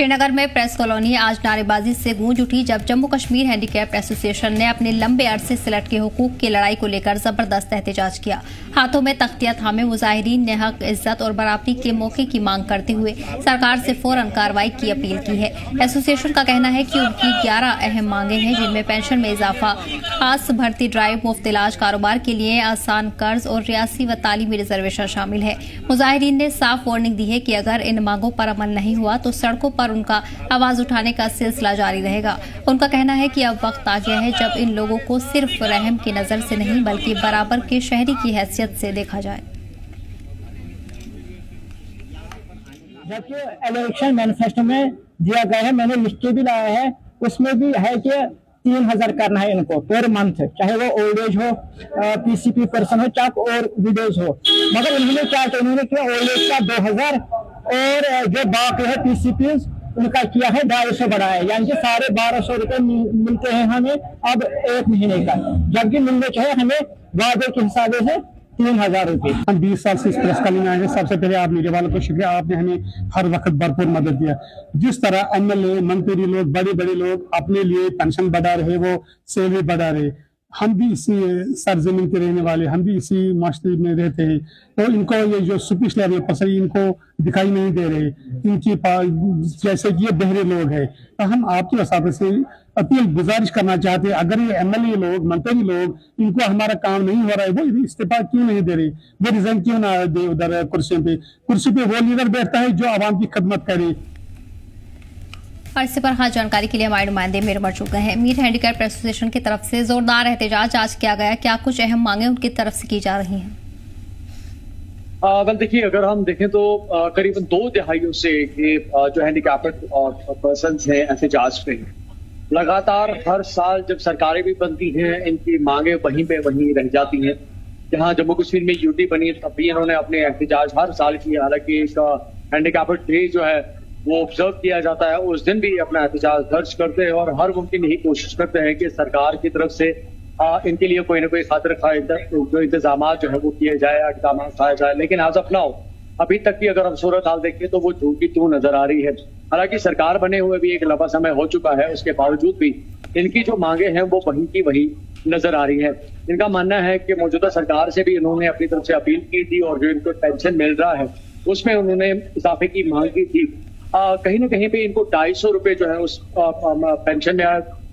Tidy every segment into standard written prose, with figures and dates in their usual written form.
श्रीनगर में press colony आज नारेबाजी से गूंज उठी जब जम्मू कश्मीर हैंडीकैप्ड एसोसिएशन ने अपने लंबे अरसे से लटके हुकूक की लड़ाई को लेकर जबरदस्त एहतजाज किया। हाथों में तख्तियां थामे मुजाहिरीन ने हक, इज्जत और बराबरी के मौके की मांग करते हुए सरकार से फौरन कार्रवाई की अपील की है। एसोसिएशन का कहना है कि उनकी 11 अहम मांगे हैं, जिनमें पेंशन में इजाफा, खास भर्ती ड्राइव, मुफ्त इलाज, कारोबार के लिए आसान कर्ज और रियासी व तालीमी रिजर्वेशन शामिल है। मुजाहिरीन ने साफ वार्निंग दी है कि अगर इन मांगों पर अमल नहीं हुआ तो सड़कों पर उनका आवाज उठाने का सिलसिला जारी रहेगा। उनका कहना है कि अब वक्त आ गया है जब इन लोगों को सिर्फ रहम की नजर से नहीं बल्कि बराबर के शहरी की हैसियत से देखा जाए। जबकि इलेक्शन मैनिफेस्टो में दिया गया है, मैंने लिख के भी लाया है, उसमें भी है कि 3000 करना है इनको पर मंथ, चाहे वो ओल्ड एज हो, पीसीपी पर्सन हो, चाहे और विडोज हो। मगर इन्होंने क्या किया, इन्होंने किया ओल्ड एज का 2000 और जो बाकी है पीसीपी उनका किया है 250 बढ़ाया, यानी कि साढ़े 1200 रुपए मिलते हैं हमें अब एक महीने का, जबकि मिलने चाहिए हमें वादे के हिसाब से 3000 रुपए। हम 20 साल से इस प्रेस कॉलोनी में आए हैं। सबसे पहले आप मीडिया वालों को शुक्रिया, आपने हमें हर वक्त भरपूर मदद दिया। जिस तरह एमएलए, मंत्री लोग, बड़े बड़े लोग अपने लिए पेंशन बढ़ा रहे, वो सैलरी बढ़ा रहे, हम भी इसी सरजमीन के रहने वाले, हम भी इसी माशरे में रहते हैं, तो इनको ये जो सुपिश लेवल पर इनको दिखाई नहीं दे रहे, इनकी जैसे कि ये बहरे लोग हैं, तो हम आपकी वसात से अपील गुजारिश करना चाहते हैं, अगर ये एमएलए लोग, मंत्री लोग, इनको हमारा काम नहीं हो रहा है, वो इस्तीफा क्यों नहीं दे रहे, वो रिजाइन क्यों ना दे उधर कुर्सी पे वो लीडर बैठता है जो आवाम की खिदमत करे। और इससे पर खास जानकारी के लिए हमारे नुमाइंदे मीर मर चुके हैं। मीर हैंडीकैप्ड एसोसिएशन की तरफ से जोरदार एहतजाज आज किया गया, क्या कुछ अहम मांगे उनकी तरफ से की जा रही हैं? वेल देखिए, अगर हम देखें तो करीबन 2 दहाइयों से ये जो हैंडीकैप्ड पर्सन हैं एहतजाज पे लगातार हर साल जब सरकारें भी बनती हैं, इनकी मांगे वहीं पे वहीं रह जाती हैं। जहां जम्मू कश्मीर में यूटी बनी तब भी इन्होंने अपने एहतजाज हर साल किए, हालांकि इसका हैंडीकैप्ड डे जो है वो ऑब्जर्व किया जाता है, उस दिन भी अपना एहतजाज दर्ज करते हैं और हर मुमकिन यही कोशिश करते हैं कि सरकार की तरफ से इनके लिए कोई ना कोई खातिर खा जो इंतजाम जो है वो किए जाए, इकदाम उठाए जाए। लेकिन आज अपनाओ अभी तक की अगर हम सूरत हाल देखें तो वो झूठी तू नजर आ रही है। हालांकि सरकार बने हुए भी एक लंबा समय हो चुका है, उसके बावजूद भी इनकी जो मांगे हैं वो वहीं की वही नजर आ रही है। इनका मानना है कि मौजूदा सरकार से भी इन्होंने अपनी तरफ से अपील की थी और जो इनको पेंशन मिल रहा है उसमें उन्होंने इजाफे की मांग की थी। कहीं ना कहीं पे इनको 250 रुपए जो है उस पेंशन में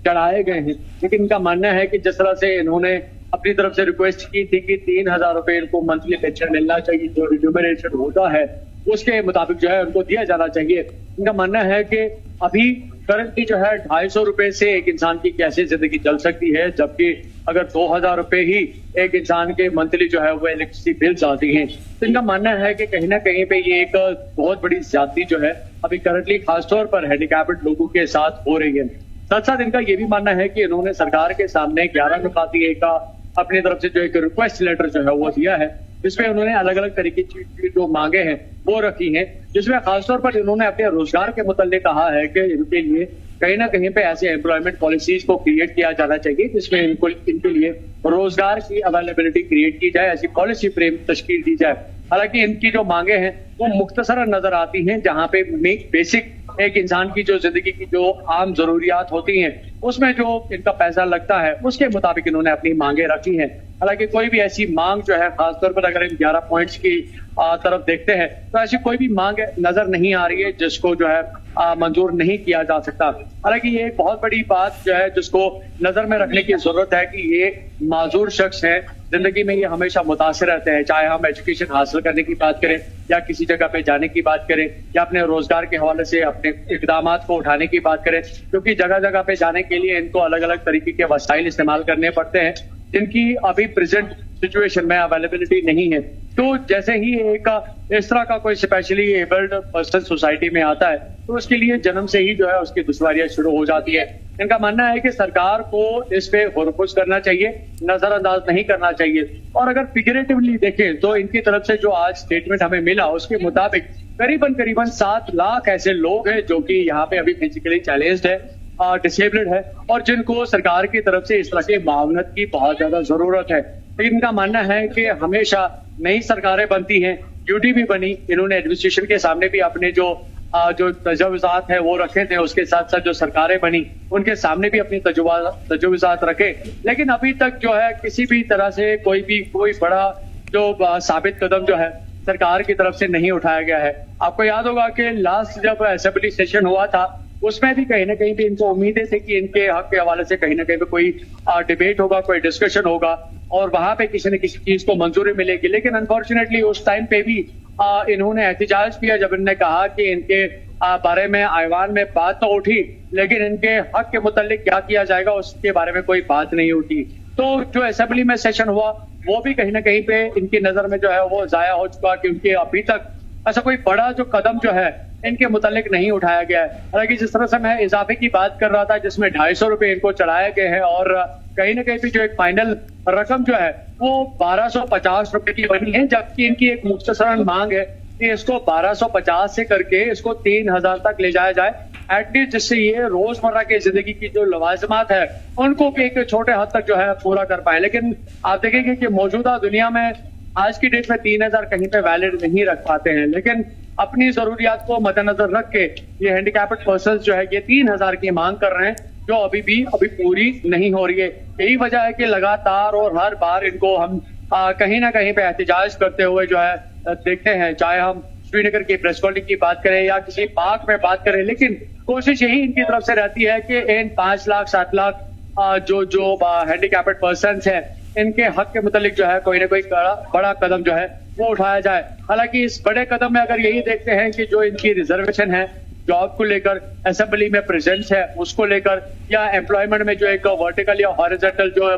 चढ़ाए गए हैं, लेकिन इनका मानना है कि जिस तरह से इन्होंने अपनी तरफ से रिक्वेस्ट की थी कि 3000 रुपए इनको मंथली पेंशन मिलना चाहिए, जो रिन्यूमरेशन होता है उसके मुताबिक जो है उनको दिया जाना चाहिए। इनका मानना है कि अभी करंटली जो है 250 रुपए से एक इंसान की कैसे जिंदगी चल सकती है, जबकि अगर 2000 रुपए ही एक इंसान के मंथली जो है वो इलेक्ट्रिसिटी बिल्स आती हैं। तो इनका मानना है कि कहीं ना कहीं पे ये एक बहुत बड़ी ज्यादती जो है अभी करंटली खासतौर पर हैंडीकैप्ड लोगों के साथ हो रही है। साथ साथ इनका ये भी मानना है कि इन्होंने सरकार के सामने 11 नुकाती का अपनी तरफ से जो एक रिक्वेस्ट लेटर जो है वो दिया है, जिसमें उन्होंने अलग अलग तरीके की जो मांगे हैं वो रखी हैं, जिसमें खासतौर पर इन्होंने अपने रोजगार के मुताल्लिक कहा है कि इनके लिए कहीं ना कहीं पे ऐसे एम्प्लॉयमेंट पॉलिसीज को क्रिएट किया जाना चाहिए जिसमें इनके लिए रोजगार की अवेलेबिलिटी क्रिएट की जाए, ऐसी पॉलिसी फ्रेम तश्कील दी जाए। हालांकि इनकी जो मांगे हैं वो मुख्तसरन नजर आती हैं, जहां पे बेसिक एक इंसान की जो जिंदगी की जो आम जरूरियात होती हैं उसमें जो इनका पैसा लगता है उसके मुताबिक इन्होंने अपनी मांगे रखी हैं। हालांकि कोई भी ऐसी मांग जो है, खासतौर पर अगर इन 11 पॉइंट्स की तरफ देखते हैं तो ऐसी कोई भी मांग नजर नहीं आ रही है जिसको जो है मंजूर नहीं किया जा सकता। हालांकि ये एक बहुत बड़ी बात जो है जिसको नजर में रखने की जरूरत है कि ये माजूर शख्स है, जिंदगी में ये हमेशा मुतासिर रहते हैं, चाहे हम एजुकेशन हासिल करने की बात करें या किसी जगह पे जाने की बात करें या अपने रोजगार के हवाले से अपने इकदाम को उठाने की बात करें, क्योंकि जगह जगह पे जाने के लिए इनको अलग अलग तरीके के वसाइल इस्तेमाल करने पड़ते हैं जिनकी अभी प्रेजेंट सिचुएशन में अवेलेबिलिटी नहीं है। तो जैसे ही एक इस तरह का कोई स्पेशली एबल्ड पर्सन सोसाइटी में आता है तो उसके लिए जन्म से ही जो है उसकी दुश्वारियां शुरू हो जाती है। इनका मानना है कि सरकार को इस पे खुरपुश करना चाहिए, नजरअंदाज नहीं करना चाहिए। और अगर फिगरेटिवली देखें तो इनकी तरफ से जो आज स्टेटमेंट हमें मिला उसके मुताबिक करीबन 7 लाख ऐसे लोग हैं जो कि यहाँ पे अभी फिजिकली चैलेंज्ड है, डिसेबल्ड है और जिनको सरकार की तरफ से इस तरह की मावनत की बहुत ज्यादा जरूरत है। लेकिन इनका मानना है कि हमेशा नई सरकारें बनती हैं, यूटी भी बनी, इन्होंने एडमिनिस्ट्रेशन के सामने भी अपने जो जो तजवीज़ात है वो रखे थे, उसके साथ साथ जो सरकारें बनी उनके सामने भी अपनी तजवीज़ात रखे, लेकिन अभी तक जो है किसी भी तरह से कोई बड़ा जो साबित कदम जो है सरकार की तरफ से नहीं उठाया गया है। आपको याद होगा कि लास्ट जब असेंबली सेशन हुआ था उसमें भी कहीं ना कहीं भी इनको उम्मीदें थी कि इनके हक के हवाले से कहीं ना कहीं पे कोई डिबेट होगा, कोई डिस्कशन होगा और वहां पे किसी न किसी चीज को मंजूरी मिलेगी, लेकिन अनफॉर्चुनेटली उस टाइम पे भी इन्होंने एहतजाज किया जब इन्होंने कहा कि इनके बारे में ऐवान में बात तो उठी लेकिन इनके हक के मुतालिक क्या किया जाएगा उसके बारे में कोई बात नहीं उठी। तो जो असेंबली में सेशन हुआ वो भी कहीं ना कहीं पे इनकी नजर में जो है वो जाया हो चुका, क्योंकि अभी तक ऐसा कोई बड़ा जो कदम जो है इनके मुतालिक नहीं उठाया गया है। हालांकि जिस तरह से मैं इजाफे की बात कर रहा था जिसमें 250 रुपए इनको चढ़ाए गए हैं और कहीं ना कहीं भी जो एक फाइनल रकम जो है वो 1250 रुपए की बनी है, जबकि इनकी एक मुख्तसरन मांग है कि इसको 1250 से करके इसको 3000 तक ले जाया जाए एटलीस्ट, जिससे ये रोजमर्रा की जिंदगी की जो लवाजमात है उनको भी एक छोटे हद तक जो है पूरा कर पाए। लेकिन आप देखेंगे कि मौजूदा दुनिया में आज की डेट में 3000 कहीं पे वैलिड नहीं रख पाते हैं, लेकिन अपनी जरूरियात को मद्देनजर रख के ये हैंडीकैप्ड पर्सन जो है ये 3000 की मांग कर रहे हैं, जो अभी पूरी नहीं हो रही है। यही वजह है कि लगातार और हर बार इनको हम कहीं ना कहीं पे एहतजाज करते हुए जो है देखते हैं, चाहे हम श्रीनगर की प्रेस कॉलोनी की बात करें या किसी पार्क में बात करें, लेकिन कोशिश यही इनकी तरफ से रहती है कि इन 5 लाख 7 लाख जो हैंडीकैप्ड पर्सन है इनके हक के मुतालिक जो है कोई ना कोई बड़ा कदम जो है वो उठाया जाए। हालांकि इस बड़े कदम में अगर यही देखते हैं कि जो इनकी रिजर्वेशन है जॉब को लेकर, असेंबली में प्रेजेंस है उसको लेकर, या एम्प्लॉयमेंट में जो एक वर्टिकल या हॉरिजॉन्टल जो